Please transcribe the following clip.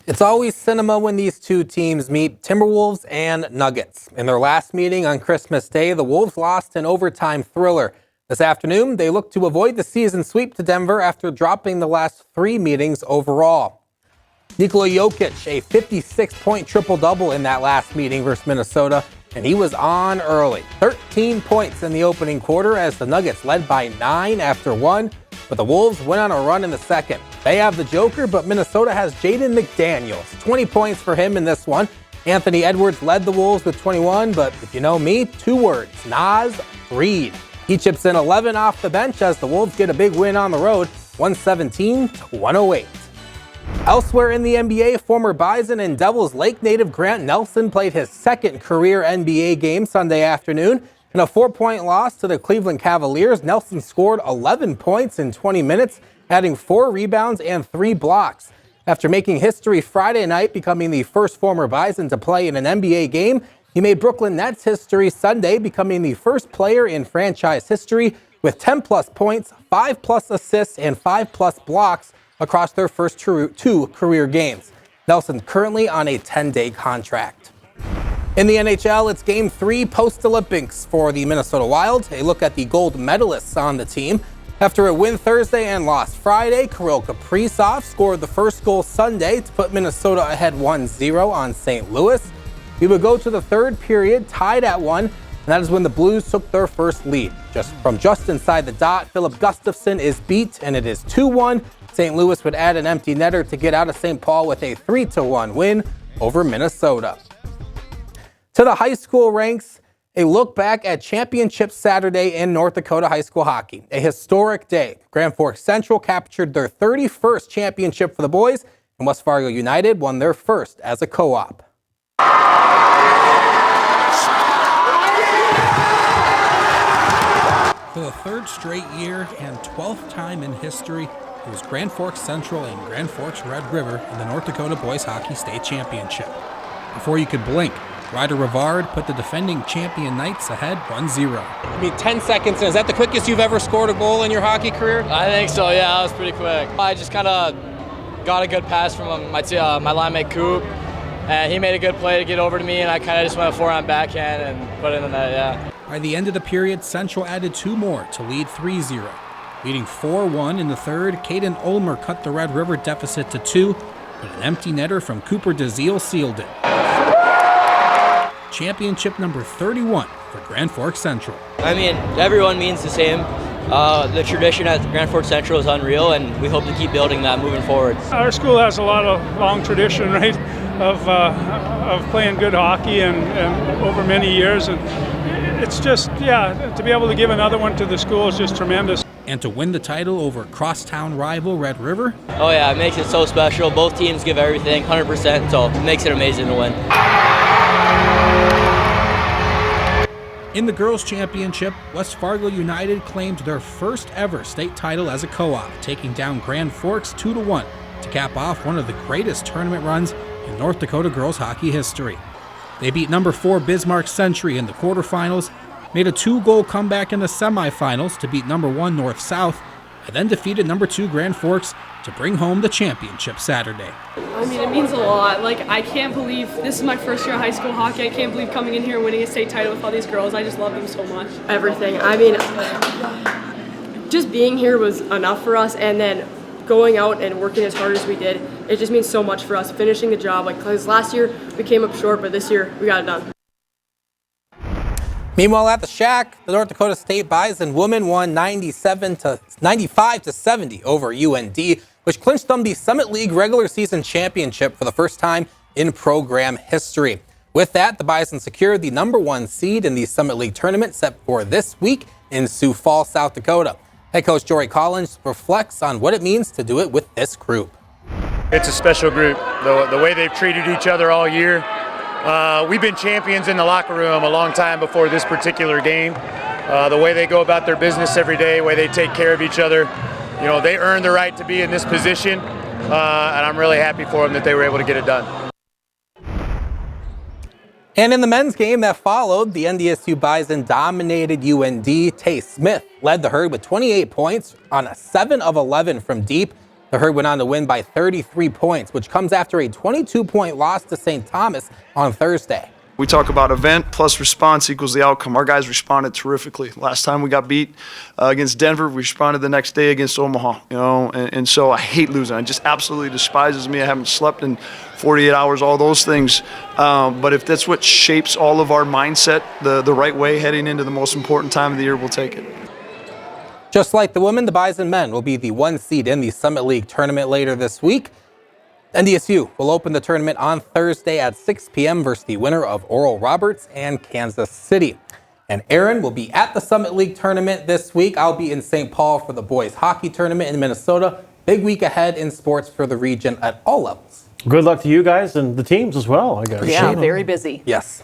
It's always cinema when these two teams meet, Timberwolves and Nuggets. In their last meeting on Christmas Day, the Wolves lost an overtime thriller. This afternoon, they look to avoid the season sweep to Denver after dropping the last three meetings overall. Nikola Jokic, a 56-point triple-double in that last meeting versus Minnesota, and he was on early. 13 points in the opening quarter as the Nuggets led by 9 after 1, but the Wolves went on a run in the second. They have the Joker, but Minnesota has Jaden McDaniels. 20 points for him in this one. Anthony Edwards led the Wolves with 21, but if you know me, 2 words, Naz Reid. He chips in 11 off the bench as the Wolves get a big win on the road, 117-108. Elsewhere in the NBA, former Bison and Devils Lake native Grant Nelson played his second career NBA game Sunday afternoon. In a 4-point loss to the Cleveland Cavaliers, Nelson scored 11 points in 20 minutes, adding 4 rebounds and 3 blocks. After making history Friday night, becoming the first former Bison to play in an NBA game, he made Brooklyn Nets history Sunday, becoming the first player in franchise history with 10-plus points, 5-plus assists, and 5-plus blocks across their first 2 career games. Nelson currently on a 10-day contract. In the NHL, it's Game 3 post-Olympics for the Minnesota Wild. A look at the gold medalists on the team. After a win Thursday and loss Friday, Kirill Kaprizov scored the first goal Sunday to put Minnesota ahead 1-0 on St. Louis. We would go to the third period, tied at 1, and that is when the Blues took their first lead. Just inside the dot, Philip Gustafsson is beat, and it is 2-1. St. Louis would add an empty netter to get out of St. Paul with a 3-1 win over Minnesota. To the high school ranks, a look back at Championship Saturday in North Dakota high school hockey. A historic day. Grand Forks Central captured their 31st championship for the boys, and West Fargo United won their first as a co-op. For the third straight year and 12th time in history, it was Grand Forks Central and Grand Forks Red River in the North Dakota Boys Hockey State Championship. Before you could blink, Ryder Rivard put the defending champion Knights ahead 1-0. I mean, 10 seconds, is that the quickest you've ever scored a goal in your hockey career? I think so, yeah, that was pretty quick. I just kind of got a good pass from my line mate Coop, and he made a good play to get over to me, and I kind of just went a forehand backhand and put it in the net, yeah. By the end of the period, Central added 2 more to lead 3-0. Leading 4-1 in the third, Caden Ulmer cut the Red River deficit to 2, but an empty netter from Cooper DeZiel sealed it. Championship number 31 for Grand Forks Central. I mean, everyone means the same. The tradition at Grand Forks Central is unreal, and we hope to keep building that moving forward. Our school has a lot of long tradition, right, of playing good hockey and over many years, and it's just, yeah, to be able to give another one to the school is just tremendous. And to win the title over crosstown rival Red River? Oh yeah, it makes it so special. Both teams give everything, 100%, so it makes it amazing to win. In the girls' championship, West Fargo United claimed their first ever state title as a co-op, taking down Grand Forks 2-1 to cap off one of the greatest tournament runs in North Dakota girls hockey history. They beat number 4 Bismarck Century in the quarterfinals, made a 2-goal comeback in the semifinals to beat number 1 North South, and then defeated number 2 Grand Forks to bring home the championship Saturday. I mean, it means a lot. Like, I can't believe this is my first year of high school hockey. I can't believe coming in here and winning a state title with all these girls. I just love them so much. Everything. I mean, just being here was enough for us, and then going out and working as hard as we did, it just means so much for us, finishing the job. Like, because last year we came up short, but this year we got it done. Meanwhile, at the Shack, the North Dakota State Bison women won 95-70 over UND, which clinched them the Summit League regular season championship for the first time in program history. With that, the Bison secured the number 1 seed in the Summit League tournament set for this week in Sioux Falls, South Dakota. Head coach Jory Collins reflects on what it means to do it with this group. It's a special group. The way they've treated each other all year. We've been champions in the locker room a long time before this particular game. The way they go about their business every day, the way they take care of each other, you know, they earned the right to be in this position, and I'm really happy for them that they were able to get it done. And in the men's game that followed, the NDSU Bison dominated UND. Tay Smith led the herd with 28 points on a 7 of 11 from deep. The Herd went on to win by 33 points, which comes after a 22-point loss to St. Thomas on Thursday. We talk about event plus response equals the outcome. Our guys responded terrifically. Last time we got beat against Denver, we responded the next day against Omaha. And so I hate losing. It just absolutely despises me. I haven't slept in 48 hours, all those things. But if that's what shapes all of our mindset the right way heading into the most important time of the year, we'll take it. Just like the women, the Bison men will be the 1 seed in the Summit League tournament later this week. NDSU will open the tournament on Thursday at 6 p.m. versus the winner of Oral Roberts and Kansas City. And Aaron will be at the Summit League tournament this week. I'll be in St. Paul for the boys hockey tournament in Minnesota. Big week ahead in sports for the region at all levels. Good luck to you guys and the teams as well, I guess. Yeah, very busy. Yes.